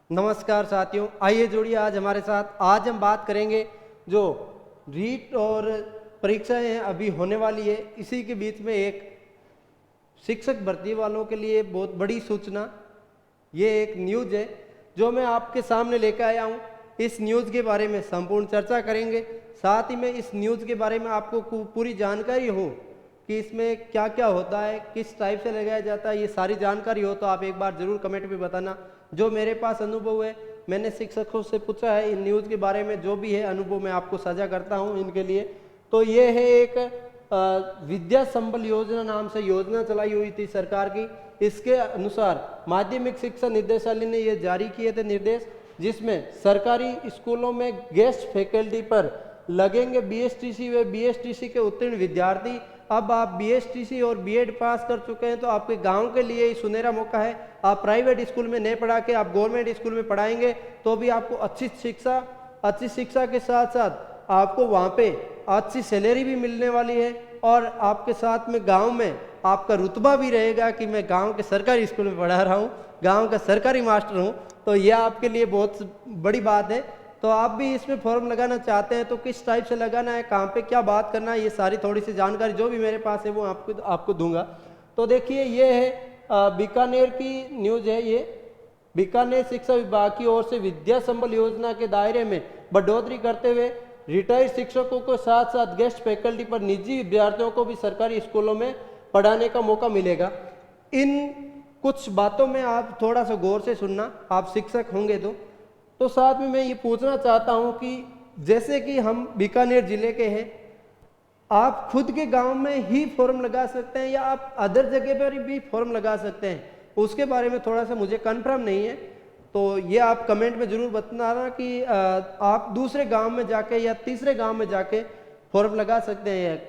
नमस्कार साथियों, आइए जुड़िए आज हमारे साथ। आज हम बात करेंगे जो रीट और परीक्षाएं हैं अभी होने वाली है, इसी के बीच में एक शिक्षक भर्ती वालों के लिए बहुत बड़ी सूचना, ये एक न्यूज़ है जो मैं आपके सामने लेकर आया हूँ। इस न्यूज़ के बारे में संपूर्ण चर्चा करेंगे, साथ ही में इस न्यूज़ के बारे में आपको पूरी जानकारी हो कि इसमें क्या क्या होता है, किस टाइप से लगाया जाता है, ये सारी जानकारी हो तो आप एक बार ज़रूर कमेंट में बताना। जो मेरे पास अनुभव है, मैंने शिक्षकों से पूछा है इन न्यूज़ के बारे में, जो भी है अनुभव मैं आपको साझा करता हूँ इनके लिए। तो ये है एक विद्या संबल योजना नाम से योजना चलाई हुई थी सरकार की। इसके अनुसार माध्यमिक शिक्षा निदेशालय ने ये जारी किए थे निर्देश, जिसमें सरकारी स्कूलों में गेस्ट फैकल्टी पर लगेंगे बीएसटीसी व बीएसटीसी के उत्तीर्ण विद्यार्थी। अब आप बीएसटीसी और बीएड पास कर चुके हैं तो आपके गांव के लिए ये सुनहरा मौका है। आप प्राइवेट स्कूल में नहीं पढ़ा के आप गवर्नमेंट स्कूल में पढ़ाएंगे तो भी आपको अच्छी शिक्षा के साथ साथ आपको वहाँ पे अच्छी सैलरी भी मिलने वाली है, और आपके साथ में गांव में आपका रुतबा भी रहेगा कि मैं गांव के सरकारी स्कूल में पढ़ा रहा हूँ, गांव का सरकारी मास्टर हूँ। तो यह आपके लिए बहुत बड़ी बात है। तो आप भी इसमें फॉर्म लगाना चाहते हैं तो किस टाइप से लगाना है, कहाँ पे क्या बात करना है, ये सारी थोड़ी सी जानकारी जो भी मेरे पास है वो आपको दूंगा। तो देखिए, ये है बीकानेर की न्यूज़ है। ये बीकानेर शिक्षा विभाग की ओर से विद्या संबल योजना के दायरे में बढ़ोतरी करते हुए रिटायर्ड शिक्षकों के साथ साथ गेस्ट फैकल्टी पर निजी विद्यार्थियों को भी सरकारी स्कूलों में पढ़ाने का मौका मिलेगा। इन कुछ बातों में आप थोड़ा सा गौर से सुनना, आप शिक्षक होंगे तो साथ में मैं ये पूछना चाहता हूँ कि जैसे कि हम बीकानेर जिले के हैं, आप खुद के गांव में ही फॉर्म लगा सकते हैं या आप अदर जगह पर भी फॉर्म लगा सकते हैं, उसके बारे में थोड़ा सा मुझे कंफर्म नहीं है। तो ये आप कमेंट में ज़रूर बताना कि आप दूसरे गांव में जाके या तीसरे गांव में जाके फॉर्म लगा सकते हैं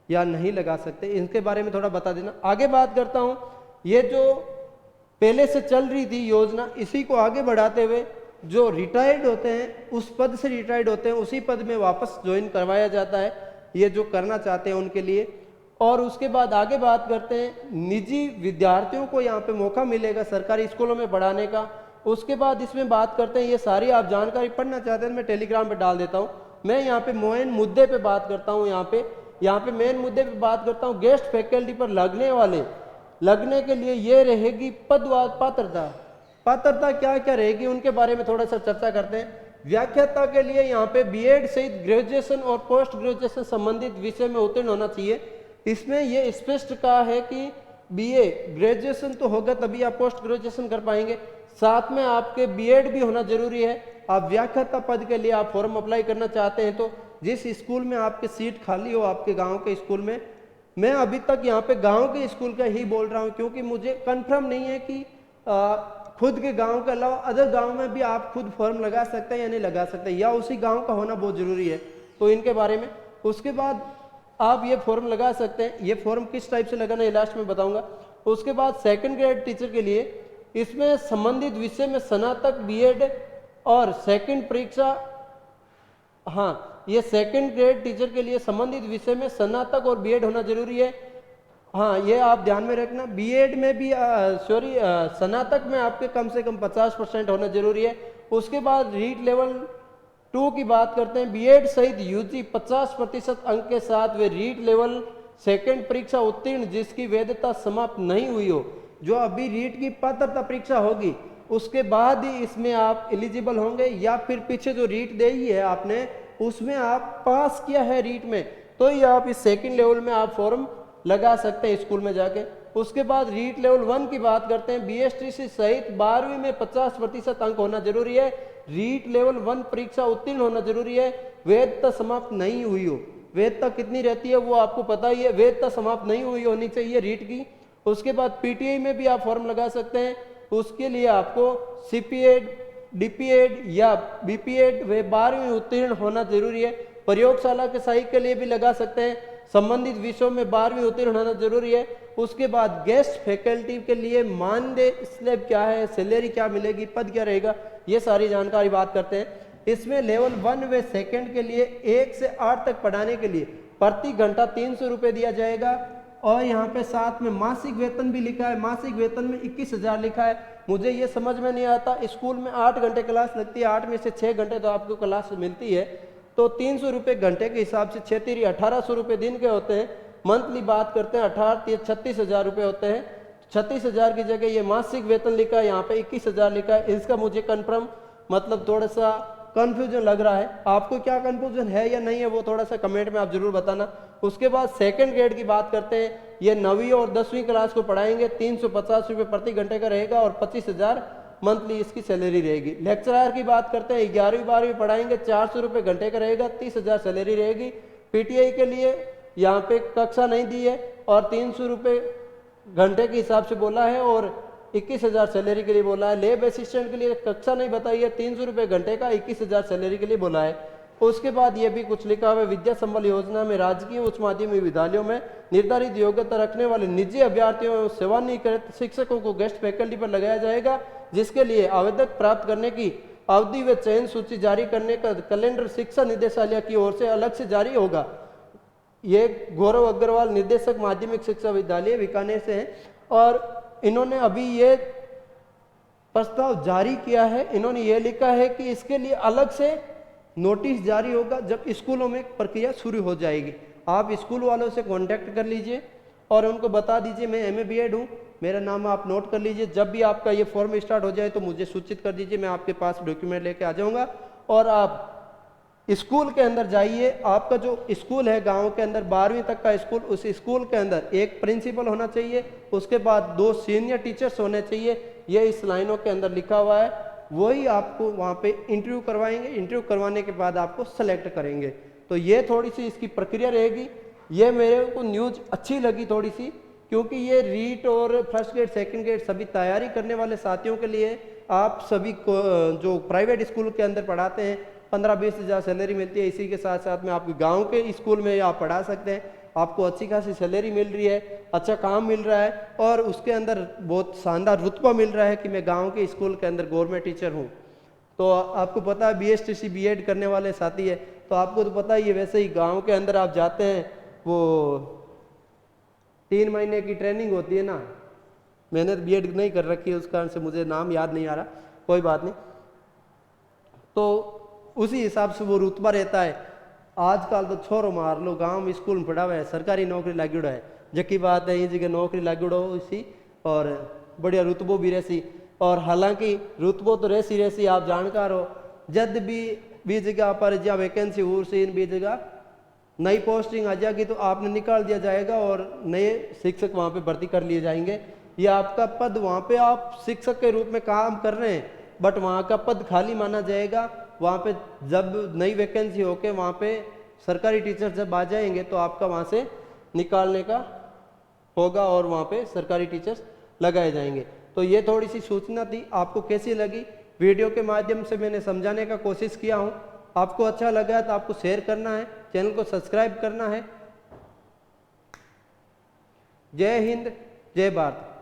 या नहीं लगा सकते, इनके बारे में थोड़ा बता देना। आगे बात करता हूँ, ये जो पहले से चल रही थी योजना, इसी को आगे बढ़ाते हुए जो रिटायर्ड होते हैं, उस पद से रिटायर्ड होते हैं, उसी पद में वापस ज्वाइन करवाया जाता है, ये जो करना चाहते हैं उनके लिए। और उसके बाद आगे बात करते हैं, निजी विद्यार्थियों को यहाँ पे मौका मिलेगा सरकारी स्कूलों में पढ़ाने का। उसके बाद इसमें बात करते हैं, ये सारी आप जानकारी पढ़ना चाहते हैं मैं टेलीग्राम पे डाल देता हूँ। मैं यहाँ पे मेन मुद्दे पे बात करता हूँ, यहाँ पे मेन मुद्दे पे बात करता हूँ। गेस्ट फैकल्टी पर लगने के लिए ये रहेगी पदवार पात्रता क्या क्या रहेगी, उनके बारे में थोड़ा सा चर्चा करते हैं। व्याख्याता के लिए यहाँ पे बीएड सहित ग्रेजुएशन और पोस्ट ग्रेजुएशन संबंधित विषय में उत्तीर्ण होना चाहिए। इसमें ये स्पष्ट कहा है कि बीए ग्रेजुएशन तो होगा तभी आप पोस्ट ग्रेजुएशन कर पाएंगे, साथ में आपके बीएड भी होना जरूरी है। आप व्याख्याता पद के लिए आप फॉर्म अप्लाई करना चाहते हैं तो जिस स्कूल में आपके सीट खाली हो आपके गाँव के स्कूल में, मैं अभी तक यहाँ पे गाँव के स्कूल का ही बोल रहा हूँ क्योंकि मुझे कन्फर्म नहीं है कि खुद के गांव के अलावा अदर गांव में भी आप खुद फॉर्म लगा सकते हैं या नहीं लगा सकते, या उसी गांव का होना बहुत ज़रूरी है, तो इनके बारे में। उसके बाद आप ये फॉर्म लगा सकते हैं। ये फॉर्म किस टाइप से लगाना है लास्ट में बताऊंगा। उसके बाद सेकंड ग्रेड टीचर के लिए इसमें संबंधित विषय में स्नातक बीएड और सेकंड परीक्षा, हाँ, ये सेकंड ग्रेड टीचर के लिए संबंधित विषय में स्नातक और बीएड होना जरूरी है। हाँ, ये आप ध्यान में रखना। बीएड में भी स्नातक में आपके कम से कम 50% होना जरूरी है। उसके बाद रीट लेवल 2 की बात करते हैं। बीएड सहित यूजी 50% अंक के साथ वे रीट लेवल सेकंड परीक्षा उत्तीर्ण जिसकी वैधता समाप्त नहीं हुई हो, जो अभी रीट की पात्रता परीक्षा होगी उसके बाद ही इसमें आप एलिजिबल होंगे, या फिर पीछे जो रीट दी है आपने उसमें आप पास किया है रीट में, तो ही आप इस सेकेंड लेवल में आप फॉर्म लगा सकते हैं स्कूल में जाके। उसके बाद रीट लेवल 1 की बात करते हैं। बीएसटीसी सहित 12वीं में 50% अंक होना जरूरी है। रीट लेवल 1 परीक्षा उत्तीर्ण होना जरूरी है। वैधता समाप्त नहीं हुई हो, वैधता कितनी रहती है वो आपको पता ही है, वैधता समाप्त नहीं हुई होनी चाहिए रीट की। उसके बाद पीटीआई में भी आप फॉर्म लगा सकते हैं। उसके लिए आपको सीपीएड, डीपीएड या बीपीएड व 12वीं उत्तीर्ण होना जरूरी है। प्रयोगशाला के सहायक के लिए भी लगा सकते हैं। संबंधित विषयों में 12वीं उत्तीर्ण होना जरूरी है। उसके बाद गेस्ट फैकल्टी के लिए मानदेय स्लैब क्या है, सैलरी क्या मिलेगी, पद क्या रहेगा, ये सारी जानकारी बात करते हैं। इसमें लेवल 1 व सेकंड के लिए 1 से 8 तक पढ़ाने के लिए प्रति घंटा 300 रुपये दिया जाएगा। और यहाँ पे साथ में मासिक वेतन भी लिखा है। मासिक वेतन में 21,000 लिखा है। मुझे ये समझ में नहीं आता, स्कूल में 8 घंटे क्लास लगती है, 8 में से 6 घंटे तो आपको क्लास मिलती है, तो 300 रुपये घंटे के हिसाब से 6 तिरी 1800 रुपये दिन के होते हैं। मंथली बात करते हैं 18 36,000 रुपये होते हैं। 36,000 की जगह ये मासिक वेतन लिखा है, यहाँ पे 21,000 लिखा है। इसका मुझे कन्फर्म मतलब थोड़ा सा कन्फ्यूजन लग रहा है। आपको क्या कन्फ्यूजन है या नहीं है वो थोड़ा सा कमेंट में आप जरूर बताना। उसके बाद सेकंड ग्रेड की बात करते हैं। ये 9वीं और 10वीं क्लास को पढ़ाएंगे। 350 रुपये प्रति घंटे का रहेगा और 25,000 मंथली इसकी सैलरी रहेगी। लेक्चरर की बात करते हैं, 11वीं 12वीं पढ़ाएंगे, 400 रुपये घंटे का रहेगा, 30,000 सैलरी रहेगी। पीटीआई के लिए यहाँ पे कक्षा नहीं दी है और 300 रुपये घंटे के हिसाब से बोला है और 21,000 सैलरी के लिए बोला है। लैब असिस्टेंट के लिए कक्षा नहीं बताई है, 300 रुपये घंटे का, 21,000 सैलरी के लिए बोला है। उसके बाद ये भी कुछ लिखा हुआ है, विद्या संबल योजना में राजकीय उच्च माध्यमिक विद्यालयों में निर्धारित योग्यता रखने वाले निजी अभ्यर्थियों एवं सेवानिवृत्त शिक्षकों को गेस्ट फैकल्टी पर लगाया जाएगा, जिसके लिए आवेदक प्राप्त करने की अवधि व चयन सूची जारी करने का कैलेंडर शिक्षा निदेशालय की ओर से अलग से जारी होगा। ये गौरव अग्रवाल निर्देशक माध्यमिक शिक्षा विद्यालय बीकानेर से हैं और इन्होंने अभी ये प्रस्ताव जारी किया है। इन्होंने ये लिखा है कि इसके लिए अलग से नोटिस जारी होगा जब स्कूलों में प्रक्रिया शुरू हो जाएगी। आप स्कूल वालों से कांटेक्ट कर लीजिए और उनको बता दीजिए मैं MA BEd हूँ, मेरा नाम आप नोट कर लीजिए। जब भी आपका ये फॉर्म स्टार्ट हो जाए तो मुझे सूचित कर दीजिए, मैं आपके पास डॉक्यूमेंट लेके आ जाऊँगा और आप स्कूल के अंदर जाइए। आपका जो स्कूल है गांव के अंदर 12वीं तक का स्कूल, उस स्कूल के अंदर एक प्रिंसिपल होना चाहिए, उसके बाद 2 सीनियर टीचर्स होने चाहिए। ये इस लाइनों के अंदर लिखा हुआ है। वही आपको वहाँ पे इंटरव्यू करवाएंगे। इंटरव्यू करवाने के बाद आपको सेलेक्ट करेंगे। तो ये थोड़ी सी इसकी प्रक्रिया रहेगी। ये मेरे को न्यूज़ अच्छी लगी थोड़ी सी, क्योंकि ये रीट और फर्स्ट ग्रेड सेकंड ग्रेड सभी तैयारी करने वाले साथियों के लिए, आप सभी को जो प्राइवेट स्कूल के अंदर पढ़ाते हैं 15-20 हज़ार सैलरी मिलती है। इसी के साथ साथ में आपके गांव के स्कूल में आप पढ़ा सकते हैं, आपको अच्छी खासी सैलरी मिल रही है, अच्छा काम मिल रहा है और उसके अंदर बहुत शानदार रुतबा मिल रहा है कि मैं गांव के स्कूल के अंदर गवर्नमेंट टीचर हूँ। तो आपको पता है BSTC BEd करने वाले साथी है, तो आपको तो पता ही है। वैसे ही गाँव के अंदर आप जाते हैं, वो 3 महीने की ट्रेनिंग होती है ना। मैंने BEd नहीं कर रखी है, उस कारण से मुझे नाम याद नहीं आ रहा, कोई बात नहीं। तो उसी हिसाब से वो रुतबा रहता है। आजकल तो छोरो मार लो, गांव में स्कूल में पढ़ा हुआ है, सरकारी नौकरी लागू है, जबकि बात है ये जगह नौकरी लागू हो इसी और बढ़िया रुतबो भी रहसी। और हालांकि रुतबो तो रहसी आप जानकार हो, जब भी जगह पर जहाँ वैकेंसी हो सी भी जगह नई पोस्टिंग आ जाएगी तो आपने निकाल दिया जाएगा और नए शिक्षक वहाँ पे भर्ती कर लिए जाएंगे। ये आपका पद, वहाँ पे आप शिक्षक के रूप में काम कर रहे हैं, बट वहाँ का पद खाली माना जाएगा। वहाँ पे जब नई वैकेंसी होके वहाँ पे सरकारी टीचर जब आ जाएंगे तो आपका वहाँ से निकालने का होगा और वहाँ पे सरकारी टीचर्स लगाए जाएंगे। तो ये थोड़ी सी सूचना थी। आपको कैसी लगी? वीडियो के माध्यम से मैंने समझाने का कोशिश किया हूँ। आपको अच्छा लगा तो आपको शेयर करना है, चैनल को सब्सक्राइब करना है। जय हिंद, जय भारत।